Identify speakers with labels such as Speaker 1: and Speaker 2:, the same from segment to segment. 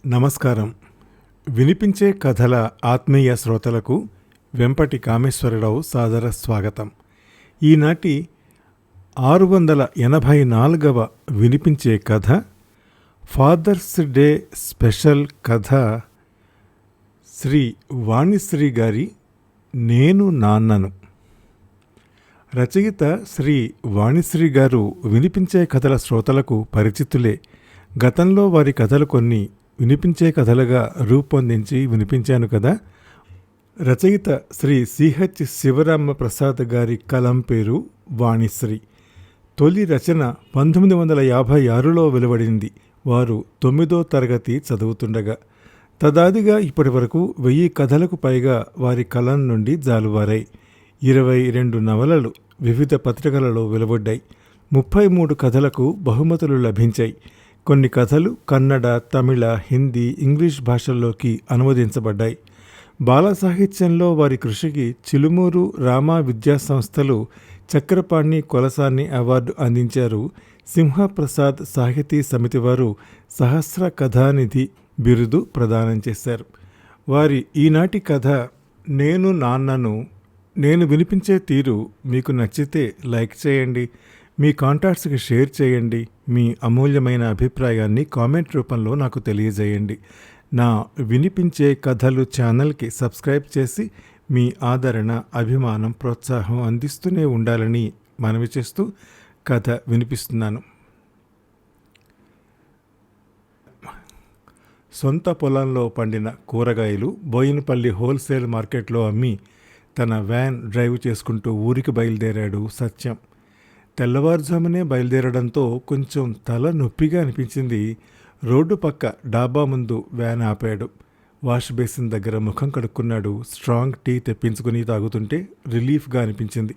Speaker 1: నమస్కారం. వినిపించే కథల ఆత్మీయ శ్రోతలకు వెంపటి కామేశ్వరరావు సాదర స్వాగతం. ఈనాటి 684వ వినిపించే కథ ఫాదర్స్ డే స్పెషల్ కథ శ్రీ వాణిశ్రీ గారి నేను నాన్నను. రచయిత శ్రీ వాణిశ్రీ గారు వినిపించే కథల శ్రోతలకు పరిచితులే. గతంలో వారి కథలు కొన్ని వినిపించే కథలుగా రూపొందించి వినిపించాను కదా. రచయిత శ్రీ సిహెచ్ శివరామ ప్రసాద్ గారి కలం పేరు వాణిశ్రీ. తొలి రచన 1956లో వెలువడింది. వారు 9వ తరగతి చదువుతుండగా. తదాదిగా ఇప్పటి వరకు 1000 కథలకు పైగా వారి కలం నుండి జాలువారాయి. 22 నవలలు వివిధ పత్రికలలో వెలువడ్డాయి. 33 కథలకు బహుమతులు లభించాయి. కొన్ని కథలు కన్నడ, తమిళ, హిందీ, ఇంగ్లీష్ భాషల్లోకి అనువదించబడ్డాయి. బాల సాహిత్యంలో వారి కృషికి చిలుమూరు రామా విద్యా సంస్థలు చక్రపాణి కొలసాని అవార్డు అందించారు. సింహప్రసాద్ సాహితీ సమితి వారు సహస్ర కథానిధి బిరుదు ప్రదానం చేశారు. వారి ఈనాటి కథ నేను నాన్నను. నేను వినిపించే తీరు మీకు నచ్చితే లైక్ చేయండి, మీ కాంటాక్ట్స్కి షేర్ చేయండి, మీ అమూల్యమైన అభిప్రాయాన్ని కామెంట్ రూపంలో నాకు తెలియజేయండి. నా వినిపించే కథలు ఛానల్కి సబ్స్క్రైబ్ చేసి మీ ఆదరణ, అభిమానం, ప్రోత్సాహం అందిస్తూనే ఉండాలని మనవి చేస్తూ కథ వినిపిస్తున్నాను. సొంత పొలంలో పండిన కూరగాయలు బోయినపల్లి హోల్సేల్ మార్కెట్లో అమ్మి తన వ్యాన్ డ్రైవ్ చేసుకుంటూ ఊరికి బయలుదేరాడు సత్యం. తెల్లవారుజామునే బయలుదేరడంతో కొంచెం తల నొప్పిగా అనిపించింది. రోడ్డు పక్క డాబా ముందు వ్యాన్ ఆపాడు. వాష్ బేసిన్ దగ్గర ముఖం కడుక్కున్నాడు. స్ట్రాంగ్ టీ తెప్పించుకుని తాగుతుంటే రిలీఫ్గా అనిపించింది.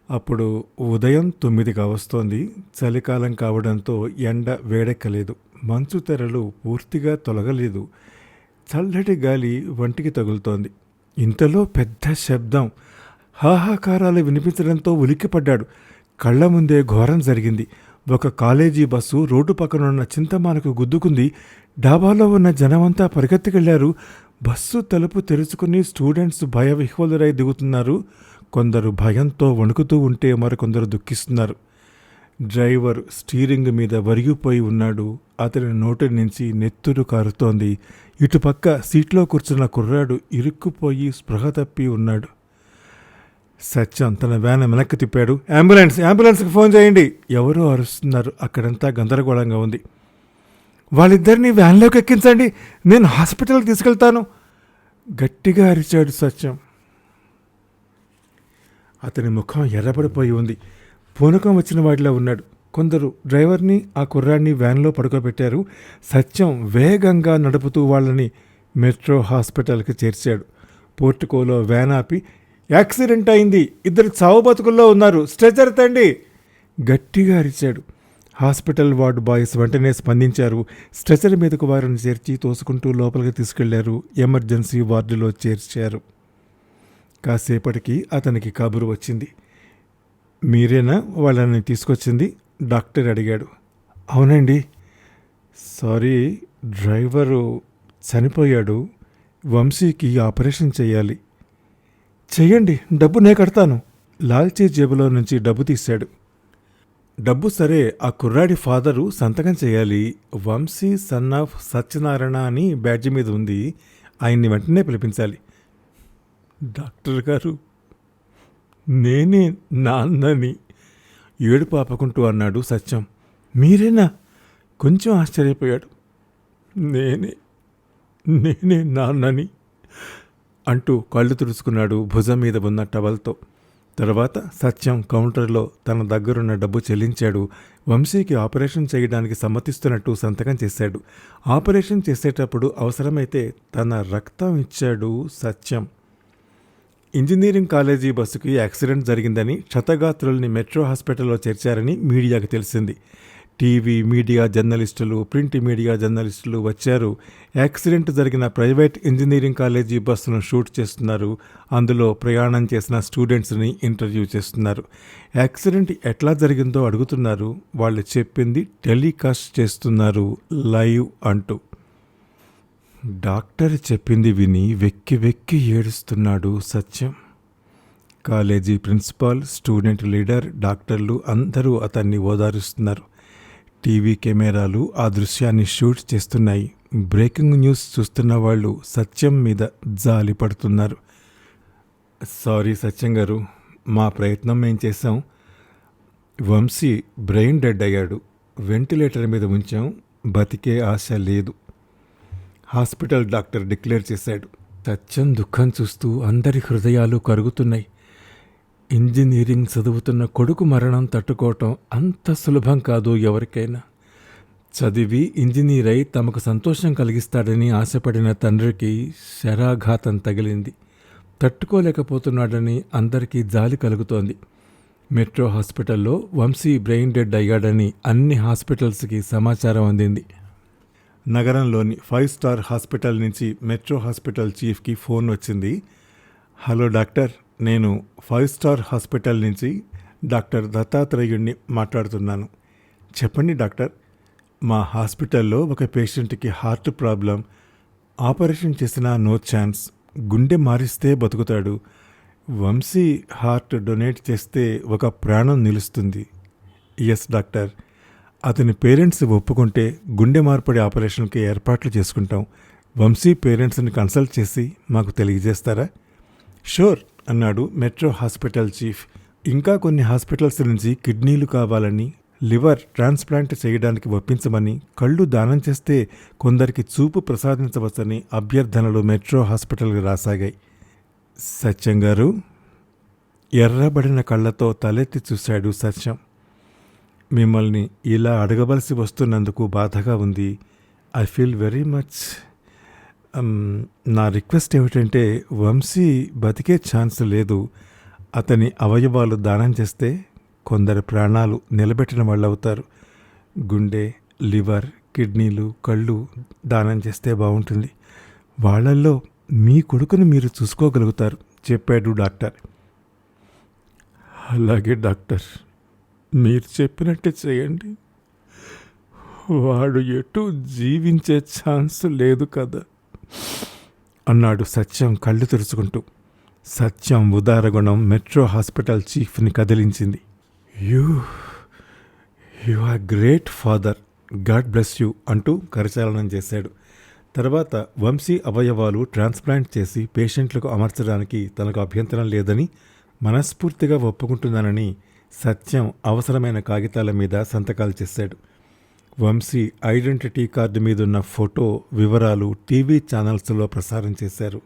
Speaker 1: అప్పుడు ఉదయం 9 కావస్తోంది. చలికాలం కావడంతో ఎండ వేడెక్కలేదు. మంచు తెరలు పూర్తిగా తొలగలేదు. చల్లటి గాలి వంటికి తగులుతోంది. ఇంతలో పెద్ద శబ్దం, హాహాకారాలు వినిపించడంతో ఉలిక్కిపడ్డాడు. కళ్ల ముందే ఘోరం జరిగింది. ఒక కాలేజీ బస్సు రోడ్డు పక్కనున్న చింతమానకు గుద్దుకుంది. డాబాలో ఉన్న జనమంతా పరిగెత్తుకెళ్లారు. బస్సు తలుపు తెరుచుకుని స్టూడెంట్స్ భయ విహ్వలురై దిగుతున్నారు. కొందరు భయంతో వణుకుతూ ఉంటే మరికొందరు దుఃఖిస్తున్నారు. డ్రైవర్ స్టీరింగ్ మీద వరిగిపోయి ఉన్నాడు. అతని నోటి నుంచి నెత్తురు కారుతోంది. ఇటుపక్క సీట్లో కూర్చున్న కుర్రాడు ఇరుక్కుపోయి స్పృహ తప్పి ఉన్నాడు. సత్యం తన వ్యాన్ వెనక్కి తిప్పాడు. అంబులెన్స్కి ఫోన్ చేయండి. ఎవరో అరుస్తున్నారు. అక్కడంతా గందరగోళంగా ఉంది. వాళ్ళిద్దరినీ వ్యాన్లోకి ఎక్కించండి, నేను హాస్పిటల్కి తీసుకెళ్తాను, గట్టిగా అరిచాడు సత్యం. అతని ముఖం ఎర్రబడిపోయి ఉంది. పూనకం వచ్చిన వాడిలా ఉన్నాడు. కొందరు డ్రైవర్ని, ఆ కుర్రాడిని వ్యాన్లో పడుకోబెట్టారు. సత్యం వేగంగా నడుపుతూ వాళ్ళని మెట్రో హాస్పిటల్కి చేర్చాడు. పోర్టుకోలో వ్యాన్ ఆపి, యాక్సిడెంట్ అయింది, 2 చావు బతుకుల్లో ఉన్నారు, స్ట్రెచర్ తండి, గట్టిగా అరిచాడు. హాస్పిటల్ వార్డు బాయ్స్ వెంటనే స్పందించారు. స్ట్రెచర్ మీదకు వారిని చేర్చి తోసుకుంటూ లోపలికి తీసుకెళ్లారు. ఎమర్జెన్సీ వార్డులో చేర్చారు. కాసేపటికి అతనికి కబురు వచ్చింది. మీరేనా వాళ్ళని తీసుకొచ్చింది? డాక్టర్ అడిగాడు. అవునండి. సారీ, డ్రైవరు చనిపోయాడు. వంశీకి ఆపరేషన్ చేయాలి. చెయ్యండి, డబ్బు నే కడతాను. లాల్చీ జేబులో నుంచి డబ్బు తీశాడు. డబ్బు సరే, ఆ కుర్రాడి ఫాదరు సంతకం చేయాలి. వంశీ సన్ ఆఫ్ సత్యనారాయణ అని బ్యాడ్జి మీద ఉంది. ఆయన్ని వెంటనే పిలిపించాలి. డాక్టర్ గారు, నేనే నాన్నని ఏడుపు ఆపకుంటూ అన్నాడు సత్యం. మీరేనా? కొంచెం ఆశ్చర్యపోయాడు. నేనే నాన్నని అంటూ కళ్ళు తుడుచుకున్నాడు భుజం మీద ఉన్న టవల్తో. తర్వాత సత్యం కౌంటర్లో తన దగ్గరున్న డబ్బు చెల్లించాడు. వంశీకి ఆపరేషన్ చేయడానికి సమ్మతిస్తున్నట్టు సంతకం చేశాడు. ఆపరేషన్ చేసేటప్పుడు అవసరమైతే తన రక్తం ఇచ్చాడు సత్యం. ఇంజనీరింగ్ కాలేజీ బస్సుకి యాక్సిడెంట్ జరిగిందని క్షతగాత్రుల్ని మెట్రో హాస్పిటల్లో చేర్చారని మీడియాకు తెలిసింది. టీవీ మీడియా జర్నలిస్టులు, ప్రింట్ మీడియా జర్నలిస్టులు వచ్చారు. యాక్సిడెంట్ జరిగిన ప్రైవేట్ ఇంజనీరింగ్ కాలేజీ బస్సును షూట్ చేస్తున్నారు. అందులో ప్రయాణం చేసిన స్టూడెంట్స్ని ఇంటర్వ్యూ చేస్తున్నారు. యాక్సిడెంట్ ఎట్లా జరిగిందో అడుగుతున్నారు. వాళ్ళు చెప్పింది టెలికాస్ట్ చేస్తున్నారు లైవ్ అంటూ. డాక్టర్ చెప్పింది విని వెక్కి వెక్కి ఏడుస్తున్నాడు సత్యం. కాలేజీ ప్రిన్సిపాల్, స్టూడెంట్ లీడర్, డాక్టర్లు అందరూ అతన్ని ఓదారుస్తున్నారు. టీవీ కెమెరాలు ఆ దృశ్యాన్ని షూట్ చేస్తున్నాయి. బ్రేకింగ్ న్యూస్ చూస్తున్న వాళ్ళు సత్యం మీద జాలి పడుతున్నారు. సారీ సత్యం గారు, మా ప్రయత్నం మేం చేశాం. వంశీ బ్రెయిన్ డెడ్ అయ్యాడు. వెంటిలేటర్ మీద ఉంచాం. బతికే ఆశ లేదు. హాస్పిటల్ డాక్టర్ డిక్లేర్ చేశాడు. సత్యం దుఃఖం చూస్తూ అందరి హృదయాలు కరుగుతున్నాయి. ఇంజనీరింగ్ చదువుతున్న కొడుకు మరణం తట్టుకోవటం అంత సులభం కాదు ఎవరికైనా. చదివి ఇంజనీర్ అయి తమకు సంతోషం కలిగిస్తాడని ఆశపడిన తండ్రికి శరాఘాతం తగిలింది. తట్టుకోలేకపోతున్నాడని అందరికీ జాలి కలుగుతోంది. మెట్రో హాస్పిటల్లో వంశీ బ్రెయిన్ డెడ్ అయ్యాడని అన్ని హాస్పిటల్స్కి సమాచారం అందింది. నగరంలోని 5 స్టార్ హాస్పిటల్ నుంచి మెట్రో హాస్పిటల్ చీఫ్కి ఫోన్ వచ్చింది. హలో డాక్టర్, నేను 5 స్టార్ హాస్పిటల్ నుంచి డాక్టర్ దత్తాత్రేయుణ్ణి మాట్లాడుతున్నాను. చెప్పండి డాక్టర్. మా హాస్పిటల్లో ఒక పేషెంట్కి హార్ట్ ప్రాబ్లం. ఆపరేషన్ చేసినా నో ఛాన్స్. గుండె మారిస్తే బతుకుతాడు. వంశీ హార్ట్ డొనేట్ చేస్తే ఒక ప్రాణం నిలుస్తుంది. Yes doctor. అతని పేరెంట్స్ ఒప్పుకుంటే గుండె మార్పిడి ఆపరేషన్కి ఏర్పాట్లు చేసుకుంటాం. వంశీ పేరెంట్స్ని కన్సల్ట్ చేసి మాకు తెలియజేస్తారా? షూర్ అన్నాడు మెట్రో హాస్పిటల్ చీఫ్. ఇంకా కొన్ని హాస్పిటల్స్ నుంచి కిడ్నీలు కావాలని, లివర్ ట్రాన్స్ప్లాంట్ చేయడానికి ఒప్పించమని, కళ్ళు దానం చేస్తే కొందరికి చూపు ప్రసాదించవచ్చని అభ్యర్థనలు మెట్రో హాస్పిటల్కి రాసాగాయి. సత్యం గారు, ఎర్రబడిన కళ్ళతో తలెత్తి చూశాడు సత్యం. మిమ్మల్ని ఇలా అడగవలసి వస్తున్నందుకు బాధగా ఉంది. I feel very much. నా రిక్వెస్ట్ ఏమిటంటే, వంశీ బతికే ఛాన్స్ లేదు. అతని అవయవాలు దానం చేస్తే కొందరు ప్రాణాలు నిలబెట్టిన వాళ్ళు అవుతారు. గుండె, లివర్, కిడ్నీలు, కళ్ళు దానం చేస్తే బాగుంటుంది. వాళ్ళల్లో మీ కొడుకుని మీరు చూసుకోగలుగుతారు చెప్పాడు డాక్టర్. అలాగే డాక్టర్, మీరు చెప్పినట్టే చేయండి. వాడు ఎటు జీవించే ఛాన్స్ లేదు కదా అన్నాడు సత్యం కళ్ళు తెరుచుకుంటూ. సత్యం ఉదారగుణం మెట్రో హాస్పిటల్ చీఫ్ని కదిలించింది. You are great father, God bless you అంటూ కరచాలనం చేశాడు. తర్వాత వంశీ అవయవాలు ట్రాన్స్ప్లాంట్ చేసి పేషెంట్లకు అమర్చడానికి తనకు అభ్యంతరం లేదని, మనస్ఫూర్తిగా ఒప్పుకుంటున్నానని సత్యం అవసరమైన కాగితాల మీద సంతకాలు చేశాడు. వంశీ ఐడెంటిటీ కార్డు మీదున్న ఫోటో వివరాలు టీవీ ఛానల్స్లో ప్రసారం చేశారు.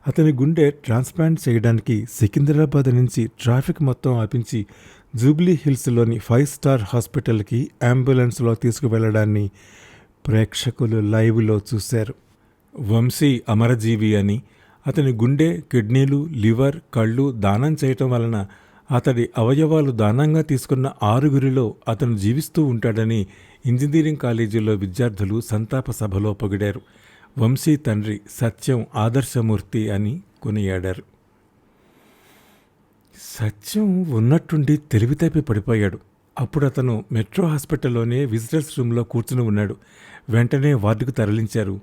Speaker 1: అతని గుండె ట్రాన్స్ప్లాంట్ చేయడానికి సికింద్రాబాద్ నుంచి ట్రాఫిక్ మొత్తం ఆపించి జూబ్లీ హిల్స్లోని 5 స్టార్ హాస్పిటల్కి అంబులెన్స్లో తీసుకువెళ్లడాన్ని ప్రేక్షకులు లైవ్లో చూశారు. వంశీ అమరజీవి అని, అతని గుండె, కిడ్నీలు, లివర్, కళ్ళు దానం చేయటం వలన అతడి అవయవాలు దానంగా తీసుకున్న 6గురిలో అతను జీవిస్తూ ఉంటాడని ఇంజనీరింగ్ కాలేజీలో విద్యార్థులు సంతాప సభలో పొగిడారు. వంశీ తండ్రి సత్యం ఆదర్శమూర్తి అని కొనియాడారు. సత్యం ఉన్నట్టుండి తెలివితైపి పడిపోయాడు. అప్పుడు అతను మెట్రో హాస్పిటల్లోనే విజిటర్స్ రూమ్లో కూర్చుని ఉన్నాడు. వెంటనే వార్డుకు తరలించారు.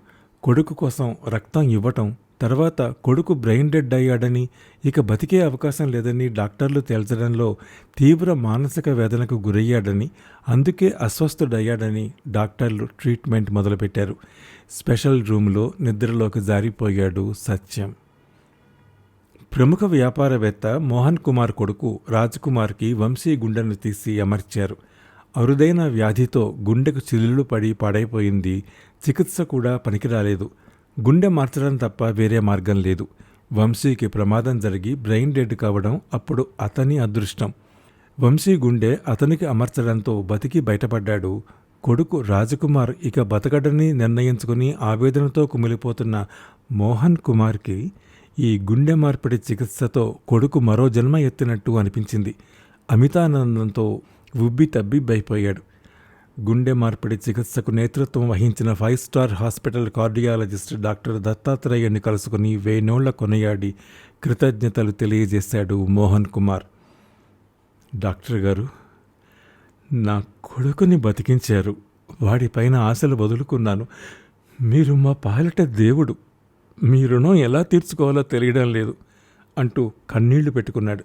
Speaker 1: కొడుకు కోసం రక్తం ఇవ్వటం, తర్వాత కొడుకు బ్రెయిన్ డెడ్ అయ్యాడని, ఇక బతికే అవకాశం లేదని డాక్టర్లు తేల్చడంలో తీవ్ర మానసిక వేదనకు గురయ్యాడని, అందుకే అస్వస్థుడయ్యాడని డాక్టర్లు ట్రీట్మెంట్ మొదలుపెట్టారు. స్పెషల్ రూమ్లో నిద్రలోకి జారిపోయాడు సత్యం. ప్రముఖ వ్యాపారవేత్త మోహన్ కుమార్ కొడుకు రాజ్కుమార్కి వంశీ గుండెను తీసి అమర్చారు. అరుదైన వ్యాధితో గుండెకు చిల్లులు పడి పాడైపోయింది. చికిత్స కూడా పనికిరాలేదు. గుండె మార్చడం తప్ప వేరే మార్గం లేదు. వంశీకి ప్రమాదం జరిగి బ్రెయిన్ డెడ్ కావడం అప్పుడు అతని అదృష్టం. వంశీ గుండె అతనికి అమర్చడంతో బతికి బయటపడ్డాడు. కొడుకు రాజకుమార్ ఇక బతకడని నిర్ణయించుకుని ఆవేదనతో కుమిలిపోతున్న మోహన్ కుమార్కి ఈ గుండె మార్పిడి చికిత్సతో కొడుకు మరో జన్మ ఎత్తినట్టు అనిపించింది. అమితానందంతో ఉబ్బి తబ్బిబ్బైపోయాడు. గుండె మార్పిడి చికిత్సకు నేతృత్వం వహించిన 5 స్టార్ హాస్పిటల్ కార్డియాలజిస్ట్ డాక్టర్ దత్తాత్రేయుని కలుసుకుని వేనోళ్ల కొనియాడి కృతజ్ఞతలు తెలియజేశాడు మోహన్ కుమార్. డాక్టర్ గారు, నా కొడుకుని బతికించారు. వాడిపైన ఆశలు వదులుకున్నాను. మీరు మా పాలిట దేవుడు, మీ రుణం ఎలా తీర్చుకోవాలో తెలియడం లేదు అంటూ కన్నీళ్లు పెట్టుకున్నాడు.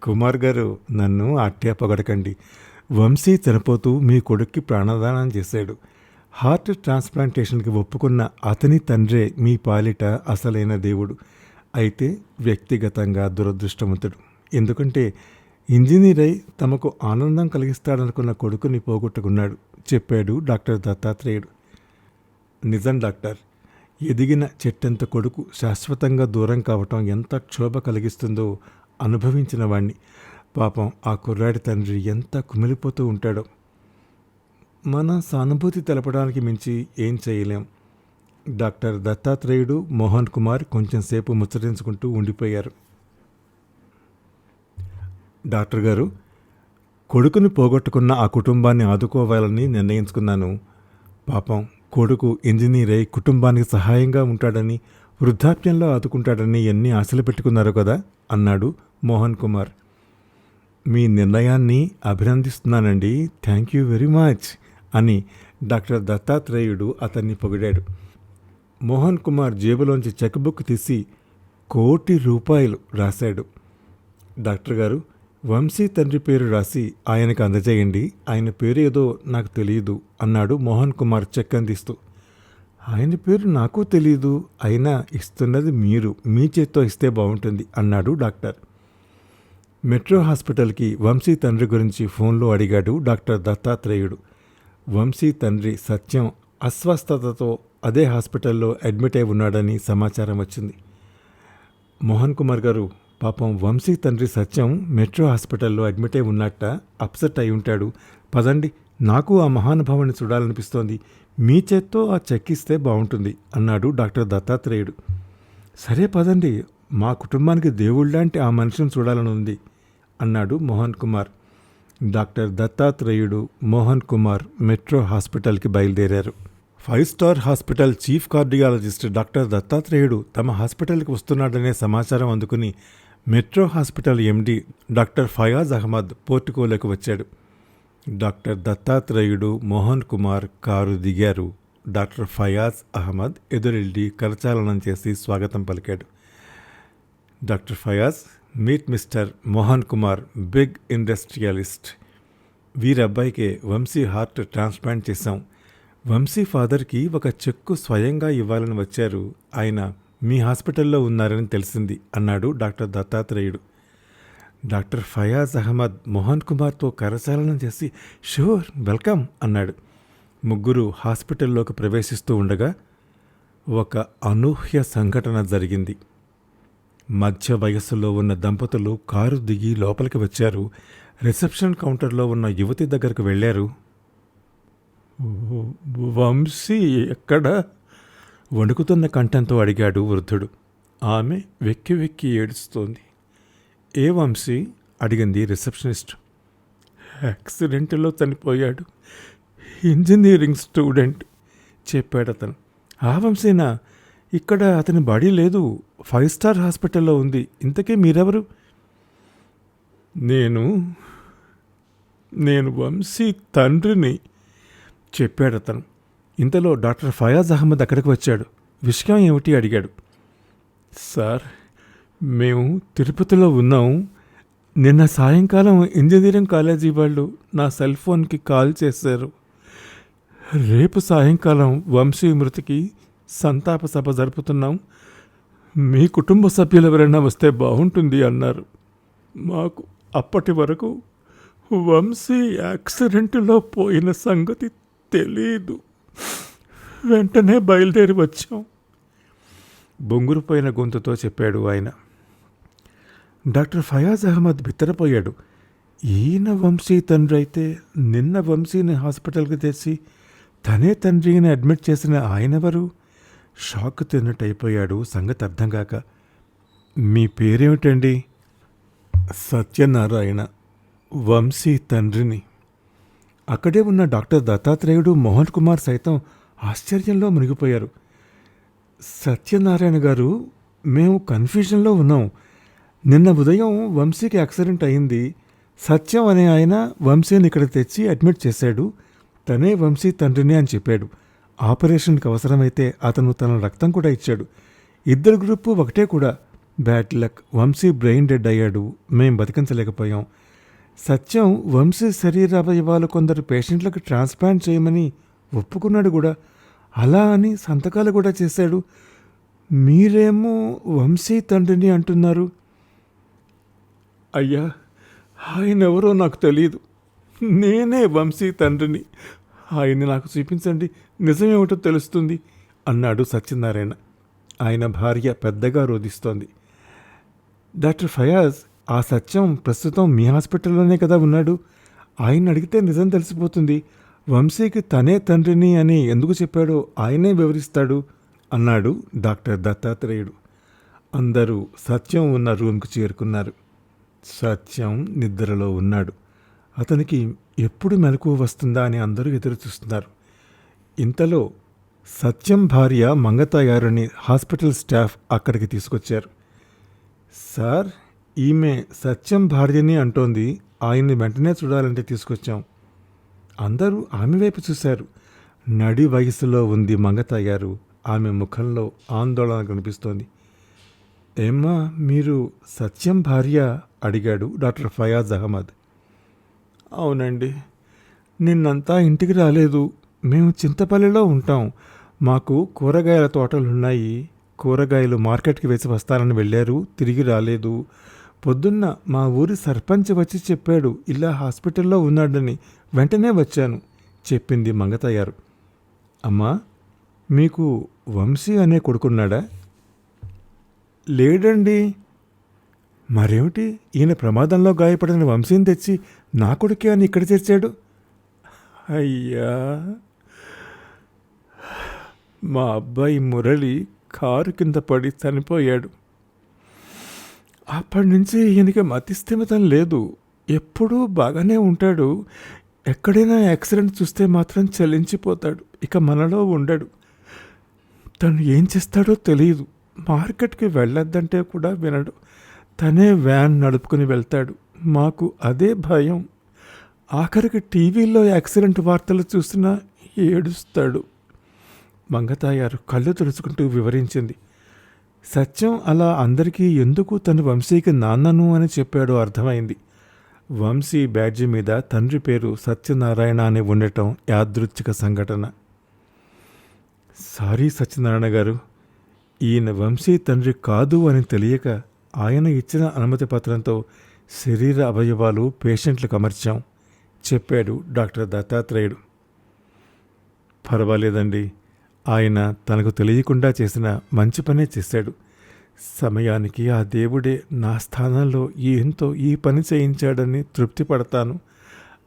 Speaker 1: కుమార్ గారు, నన్ను పొగడకండి. వంశీ చనిపోతూ మీ కొడుక్కి ప్రాణదానం చేశాడు. హార్ట్ ట్రాన్స్ప్లాంటేషన్కి ఒప్పుకున్న అతని తండ్రే మీ పాలిట అసలైన దేవుడు. అయితే వ్యక్తిగతంగా దురదృష్టవంతుడు. ఎందుకంటే ఇంజనీర్ అయి తమకు ఆనందం కలిగిస్తాడనుకున్న కొడుకుని పోగొట్టుకున్నాడు, చెప్పాడు డాక్టర్ దత్తాత్రేయుడు. నిజం డాక్టర్, ఎదిగిన చెట్టెంత కొడుకు శాశ్వతంగా దూరం కావటం ఎంత క్షోభ కలిగిస్తుందో అనుభవించిన వాణ్ణి. పాపం ఆ కుర్రాడి తండ్రి ఎంత కుమిలిపోతూ ఉంటాడో. మన సానుభూతి తెలపడానికి మించి ఏం చేయలేం. డాక్టర్ దత్తాత్రేయుడు, మోహన్ కుమార్ కొంచెంసేపు ముచ్చరించుకుంటూ ఉండిపోయారు. డాక్టర్ గారు, కొడుకుని పోగొట్టుకున్న ఆ కుటుంబాన్ని ఆదుకోవాలని నిర్ణయించుకున్నాను. పాపం కొడుకు ఇంజనీర్ అయి కుటుంబానికి సహాయంగా ఉంటాడని, వృద్ధాప్యంలో ఆదుకుంటాడని ఎన్ని ఆశలు పెట్టుకున్నారు కదా అన్నాడు మోహన్ కుమార్. మీ నిర్ణయాన్ని అభినందిస్తున్నానండి, థ్యాంక్ యూ వెరీ మచ్ అని డాక్టర్ దత్తాత్రేయుడు అతన్ని పొగిడాడు. మోహన్ కుమార్ జేబులోంచి చెక్ బుక్ తీసి ₹1,00,00,000 రాశాడు. డాక్టర్ గారు, వంశీ తండ్రి పేరు రాసి ఆయనకు అందజేయండి. ఆయన పేరు ఏదో నాకు తెలియదు అన్నాడు మోహన్ కుమార్ చెక్ అందిస్తూ. ఆయన పేరు నాకు తెలియదు, అయినా ఇస్తున్నది మీరు, మీ చేత్తో ఇస్తే బాగుంటుంది అన్నాడు డాక్టర్. మెట్రో హాస్పిటల్కి వంశీ తండ్రి గురించి ఫోన్లో అడిగాడు డాక్టర్ దత్తాత్రేయుడు. వంశీ తండ్రి సత్యం అస్వస్థతతో అదే హాస్పిటల్లో అడ్మిట్ అయి ఉన్నాడని సమాచారం వచ్చింది. మోహన్ కుమార్ గారు, పాపం వంశీ తండ్రి సత్యం మెట్రో హాస్పిటల్లో అడ్మిట్ అయి ఉన్నట్ట, అప్సెట్ అయి ఉంటాడు. పదండి, నాకు ఆ మహానుభావుని చూడాలనిపిస్తోంది. మీ చేత్తో ఆ చెక్ ఇస్తే బాగుంటుంది అన్నాడు డాక్టర్ దత్తాత్రేయుడు. సరే పదండి, మా కుటుంబానికి దేవుళ్ళంటే ఆ మనిషిని చూడాలని ఉంది అన్నాడు మోహన్ కుమార్. డాక్టర్ దత్తాత్రేయుడు, మోహన్ కుమార్ మెట్రో హాస్పిటల్కి బయలుదేరారు. 5 star hospital chief cardiologist doctor దత్తాత్రేయుడు తమ హాస్పిటల్కి వస్తున్నాడనే సమాచారం అందుకుని metro hospital MD doctor Fayaz Ahmed పోర్టుకోలోకి వచ్చాడు. డాక్టర్ దత్తాత్రేయుడు, మోహన్ కుమార్ కారు దిగారు. డాక్టర్ ఫయాజ్ అహ్మద్ ఎదురెళ్ళి కరచాలనం చేసి స్వాగతం పలికాడు. Doctor Fayaz, meet mister Mohan Kumar, big industrialist. వీరబ్బాయికే వంశీ హార్ట్ ట్రాన్స్ప్లాంట్ చేశాం. వంశీ ఫాదర్కి ఒక చెక్కు స్వయంగా ఇవ్వాలని వచ్చారు. ఆయన మీ హాస్పిటల్లో ఉన్నారని తెలిసింది అన్నాడు డాక్టర్ దత్తాత్రేయుడు. డాక్టర్ ఫయాజ్ అహ్మద్ మోహన్ కుమార్తో కరచాలనం చేసి షూర్, వెల్కమ్ అన్నాడు. ముగ్గురు హాస్పిటల్లోకి ప్రవేశిస్తూ ఉండగా ఒక అనూహ్య సంఘటన జరిగింది. మధ్య వయస్సులో ఉన్న దంపతులు కారు దిగి లోపలికి వచ్చారు. రిసెప్షన్ కౌంటర్లో ఉన్న యువతి దగ్గరకు వెళ్ళారు. వంశీ ఎక్కడా? వణుకుతున్న కంఠంతో అడిగాడు వృద్ధుడు. ఆమె వెక్కి వెక్కి ఏడుస్తోంది. ఏ వంశీ అడిగింది రిసెప్షనిస్ట్. యాక్సిడెంట్లో చనిపోయాడు, ఇంజనీరింగ్ స్టూడెంట్ చెప్పాడతను. ఆ వంశీనా? ఇక్కడ అతని బాడీ లేదు, 5 స్టార్ హాస్పిటల్లో ఉంది. ఇంతకీ మీరెవరు? నేను వంశీ తండ్రిని చెప్పాడతను. ఇంతలో డాక్టర్ ఫయాజ్ అహ్మద్ అక్కడికి వచ్చాడు. విషయం ఏమిటి అడిగాడు. సార్, మేము తిరుపతిలో ఉన్నాం. నిన్న సాయంకాలం ఇంజనీరింగ్ కాలేజీ వాళ్ళు నా సెల్ ఫోన్కి కాల్ చేశారు. రేపు సాయంకాలం వంశీ మృతికి సంతాప సభ జరుపుతున్నాం. మీ కుటుంబ సభ్యులు ఎవరైనా వస్తే బాగుంటుంది అన్నారు. మాకు అప్పటి వరకు వంశీ యాక్సిడెంట్లో పోయిన సంగతి తెలీదు. వెంటనే బయలుదేరి వచ్చాం. బొంగురుపోయిన గొంతుతో చెప్పాడు ఆయన. డాక్టర్ ఫయాజ్ అహ్మద్ బిత్తరపోయాడు. ఈయన వంశీ తండ్రి అయితే నిన్న వంశీని హాస్పిటల్కి తెచ్చి తనే తండ్రిని అడ్మిట్ చేసిన ఆయనెవరు? షాక్ తిన్నట్టయిపోయాడు సంగతి అర్థం కాక. మీ పేరేమిటండి? సత్యనారాయణ, వంశీ తండ్రిని. అక్కడే ఉన్న డాక్టర్ దత్తాత్రేయుడు, మోహన్ కుమార్ సైతం ఆశ్చర్యంలో మునిగిపోయారు. సత్యనారాయణ గారు, మేము కన్ఫ్యూజన్లో ఉన్నాం. నిన్న ఉదయం వంశీకి యాక్సిడెంట్ అయింది. సత్యం అనే ఆయన వంశీని ఇక్కడ తెచ్చి అడ్మిట్ చేశాడు. తనే వంశీ తండ్రిని అని చెప్పాడు. ఆపరేషన్కి అవసరమైతే అతను తన రక్తం కూడా ఇచ్చాడు. ఇద్దరు గ్రూపు ఒకటే కూడా. Bad luck. Vamshi brain dead అయ్యాడు. మేం బతికించలేకపోయాం. సత్యం వంశీ శరీరావయవాలు కొందరు పేషెంట్లకు ట్రాన్స్ప్లాంట్ చేయమని ఒప్పుకున్నాడు కూడా. అలా అని సంతకాలు కూడా చేశాడు. మీరేమో వంశీ తండ్రిని అంటున్నారు. అయ్యా, ఆయనెవరో నాకు తెలియదు. నేనే వంశీ తండ్రిని. ఆయన్ని నాకు చూపించండి, నిజమేమిటో తెలుస్తుంది అన్నాడు సత్యనారాయణ. ఆయన భార్య పెద్దగా రోధిస్తోంది. డాక్టర్ ఫయాజ్, ఆ సత్యం ప్రస్తుతం మీ హాస్పిటల్లోనే కదా ఉన్నాడు. ఆయన అడిగితే నిజం తెలిసిపోతుంది. వంశీకి తనే తండ్రిని అని ఎందుకు చెప్పాడో ఆయనే వివరిస్తాడు అన్నాడు డాక్టర్ దత్తాత్రేయుడు. అందరూ సత్యం ఉన్న రూమ్కి చేరుకున్నారు. సత్యం నిద్రలో ఉన్నాడు. అతనికి ఎప్పుడు మెలకువ వస్తుందా అని అందరూ ఎదురు చూస్తున్నారు. ఇంతలో సత్యం భార్య మంగతాయారుని హాస్పిటల్ స్టాఫ్ అక్కడికి తీసుకొచ్చారు. సార్, ఈమె సత్యం భార్యని అంటోంది. ఆయన్ని వెంటనే చూడాలంటే తీసుకొచ్చాం. అందరూ ఆమె వైపు చూశారు. నడి వయసులో ఉంది మంగతాయారు. ఆమె ముఖంలో ఆందోళన కనిపిస్తోంది. ఏమ్మా, మీరు సత్యం భార్య అడిగాడు డాక్టర్ ఫయాజ్ అహ్మద్. అవునండి. నిన్నంతా ఇంటికి రాలేదు. మేము చింతపల్లిలో ఉంటాం. మాకు కూరగాయల తోటలున్నాయి. కూరగాయలు మార్కెట్కి వేసి వస్తారని వెళ్ళారు, తిరిగి రాలేదు. పొద్దున్న మా ఊరి సర్పంచ్ వచ్చి చెప్పాడు ఇలా హాస్పిటల్లో ఉన్నాడని. వెంటనే వచ్చాను చెప్పింది మంగతయ్యారు. అమ్మా, మీకు వంశీ అనే కొడుకున్నాడా? లేడండి. మరేమిటి, ఈయన ప్రమాదంలో గాయపడిన వంశీని తెచ్చి నా కొడుకే అని ఇక్కడ చేర్చాడు? అయ్యా, మా అబ్బాయి మురళి కారు కింద పడి చనిపోయాడు. అప్పటి నుంచి ఈయనకి మతిస్థిమితం లేదు. ఎప్పుడూ బాగానే ఉంటాడు. ఎక్కడైనా యాక్సిడెంట్ చూస్తే మాత్రం చలించిపోతాడు. ఇక మనలో ఉండడు. తను ఏం చేస్తాడో తెలియదు. మార్కెట్కి వెళ్ళొద్దంటే కూడా వినడు. తనే వ్యాన్ నడుపుకుని వెళ్తాడు. మాకు అదే భయం. ఆఖరికి టీవీలో యాక్సిడెంట్ వార్తలు చూసినా ఏడుస్తాడు. మంగతాయారు కళ్ళు తుడుచుకుంటూ వివరించింది. సత్యం అలా అందరికీ ఎందుకు తను వంశీకి నాన్నను అని చెప్పాడో అర్థమైంది. వంశీ బ్యాడ్జి మీద తండ్రి పేరు సత్యనారాయణ అని ఉండటం యాదృచ్ఛిక సంఘటన. సారీ సత్యనారాయణ గారు, ఈయన వంశీ తండ్రి కాదు అని తెలియక ఆయన ఇచ్చిన అనుమతి పత్రంతో శరీర అవయవాలు పేషెంట్లకు అమర్చాం చెప్పాడు డాక్టర్ దత్తాత్రేయుడు. పర్వాలేదండి, ఆయన తనకు తెలియకుండా చేసిన మంచి పనే చేశాడు. సమయానికి ఆ దేవుడే నా స్థానంలో ఎంతో ఈ పని చేయించాడని తృప్తి పడతాను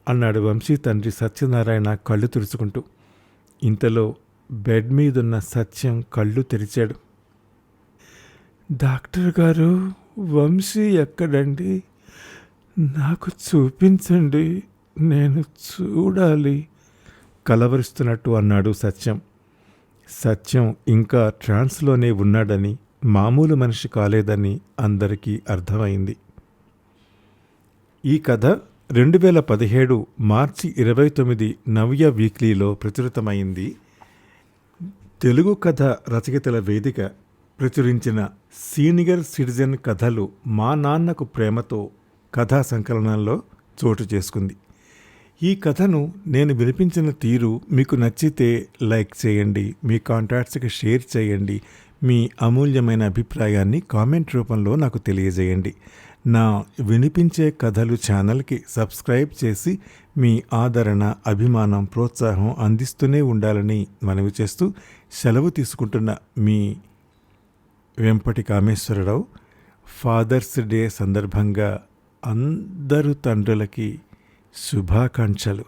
Speaker 1: అన్నాడు వంశీ తండ్రి సత్యనారాయణ కళ్ళు తుడుచుకుంటూ. ఇంతలో బెడ్ మీదున్న సత్యం కళ్ళు తెరిచాడు. డాక్టర్ గారు, వంశీ ఎక్కడండి? నాకు చూపించండి, నేను చూడాలి కలవరిస్తున్నట్టు అన్నాడు సత్యం. సత్యం ఇంకా ట్రాన్స్లోనే ఉన్నాడని, మామూలు మనిషి కాలేదని అందరికీ అర్థమైంది. ఈ కథ 2017 మార్చి 29 నవ్య వీక్లీలో ప్రచురితమైంది. తెలుగు కథ రచయితల వేదిక ప్రచురించిన సీనియర్ సిటిజన్ కథలు మా నాన్నకు ప్రేమతో కథా సంకలనంలో చోటు చేసుకుంది. ఈ కథను నేను వినిపించిన తీరు మీకు నచ్చితే లైక్ చేయండి, మీ కాంటాక్ట్స్కి షేర్ చేయండి, మీ అమూల్యమైన అభిప్రాయాన్ని కామెంట్ రూపంలో నాకు తెలియజేయండి. నా వినిపించే కథలు ఛానల్కి సబ్స్క్రైబ్ చేసి మీ ఆదరణ, అభిమానం, ప్రోత్సాహం అందిస్తూనే ఉండాలని మనవి చేస్తూ సెలవు తీసుకుంటున్న మీ వెంపటి కామేశ్వరరావు. ఫాదర్స్ డే సందర్భంగా అందరు తండ్రులకి శుభాకాంక్షలు.